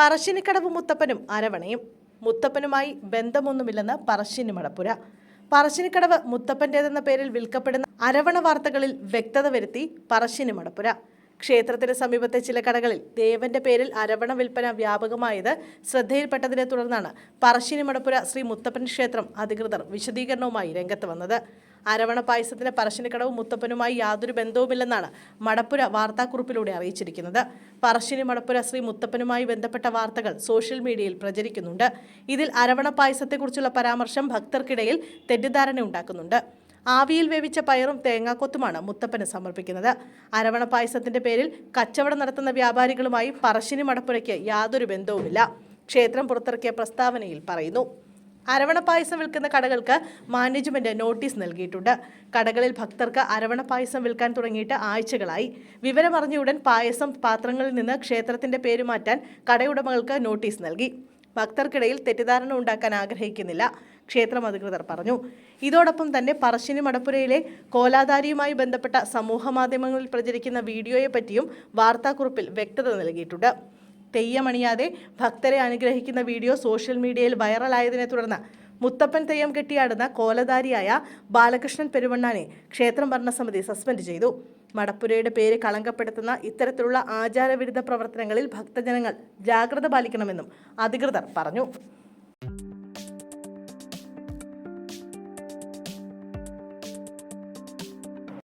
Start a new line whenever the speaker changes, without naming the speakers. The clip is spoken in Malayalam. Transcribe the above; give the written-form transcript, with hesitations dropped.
പറശ്ശിനിക്കടവ് മുത്തപ്പനും അരവണയും. മുത്തപ്പനുമായി ബന്ധമൊന്നുമില്ലെന്ന് പറശ്ശിനി മടപ്പുര. പറശ്ശിനിക്കടവ് മുത്തപ്പൻ്റേതെന്ന പേരിൽ വിൽക്കപ്പെടുന്ന അരവണ വാർത്തകളിൽ വ്യക്തത വരുത്തി പറശ്ശിനി മടപ്പുര. ക്ഷേത്രത്തിന് സമീപത്തെ ചില കടകളിൽ ദേവന്റെ പേരിൽ അരവണ വിൽപ്പന വ്യാപകമായത് ശ്രദ്ധയിൽപ്പെട്ടതിനെ തുടർന്നാണ് പറശ്ശിനി മടപ്പുര ശ്രീ മുത്തപ്പൻ ക്ഷേത്രം അധികൃതർ വിശദീകരണവുമായി രംഗത്ത് വന്നത്. അരവണ പായസത്തിന് പറശ്ശിനിക്കടവ് മുത്തപ്പനുമായി യാതൊരു ബന്ധവുമില്ലെന്നാണ് മടപ്പുര വാർത്താക്കുറിപ്പിലൂടെ അറിയിച്ചിരിക്കുന്നത്. പറശ്ശിനി മടപ്പുര ശ്രീ മുത്തപ്പനുമായി ബന്ധപ്പെട്ട വാർത്തകൾ സോഷ്യൽ മീഡിയയിൽ പ്രചരിക്കുന്നുണ്ട്. ഇതിൽ അരവണ പായസത്തെക്കുറിച്ചുള്ള പരാമർശം ഭക്തർക്കിടയിൽ തെറ്റിദ്ധാരണ ഉണ്ടാക്കുന്നുണ്ട്. ആവിയിൽ വേവിച്ച പയറും തേങ്ങാക്കൊത്തുമാണ് മുത്തപ്പന് സമർപ്പിക്കുന്നത്. അരവണ പായസത്തിന്റെ പേരിൽ കച്ചവടം നടത്തുന്ന വ്യാപാരികളുമായി പറശ്ശിനി മടപ്പുരയ്ക്ക് യാതൊരു ബന്ധവുമില്ല. ക്ഷേത്രം പുറത്തിറക്കിയ പ്രസ്താവനയിൽ പറയുന്നു. അരവണ പായസം വിൽക്കുന്ന കടകൾക്ക് മാനേജ്മെന്റ് നോട്ടീസ് നൽകിയിട്ടുണ്ട്. കടകളിൽ ഭക്തർക്ക് അരവണ പായസം വിൽക്കാൻ തുടങ്ങിയിട്ട് ആഴ്ചകളായി. വിവരമറിഞ്ഞയുടൻ പായസം പാത്രങ്ങളിൽ നിന്ന് ക്ഷേത്രത്തിന്റെ പേര് മാറ്റാൻ കടയുടമകൾക്ക് നോട്ടീസ് നൽകി. ഭക്തർക്കിടയിൽ തെറ്റിദ്ധാരണ ഉണ്ടാക്കാൻ ആഗ്രഹിക്കുന്നില്ല, ക്ഷേത്രം അധികൃതർ പറഞ്ഞു. ഇതോടൊപ്പം തന്നെ പറശ്ശിനി മടപ്പുരയിലെ കോലാധാരിയുമായി ബന്ധപ്പെട്ട സമൂഹ മാധ്യമങ്ങളിൽ പ്രചരിക്കുന്ന വീഡിയോയെ പറ്റിയും വാർത്താക്കുറിപ്പിൽ വ്യക്തത നൽകിയിട്ടുണ്ട്. തെയ്യമണിയാതെ ഭക്തരെ അനുഗ്രഹിക്കുന്ന വീഡിയോ സോഷ്യൽ മീഡിയയിൽ വൈറലായതിനെ തുടർന്ന് മുത്തപ്പൻ തെയ്യം കെട്ടിയാടുന്ന കോലധാരിയായ ബാലകൃഷ്ണൻ പെരുവണ്ണാനെ ക്ഷേത്രം ഭരണസമിതി സസ്പെൻഡ് ചെയ്തു. മടപ്പുരയുടെ പേര് കളങ്കപ്പെടുത്തുന്ന ഇത്തരത്തിലുള്ള ആചാരവിരുദ്ധ പ്രവർത്തനങ്ങളിൽ ഭക്തജനങ്ങൾ ജാഗ്രത പാലിക്കണമെന്നും അധികൃതർ പറഞ്ഞു.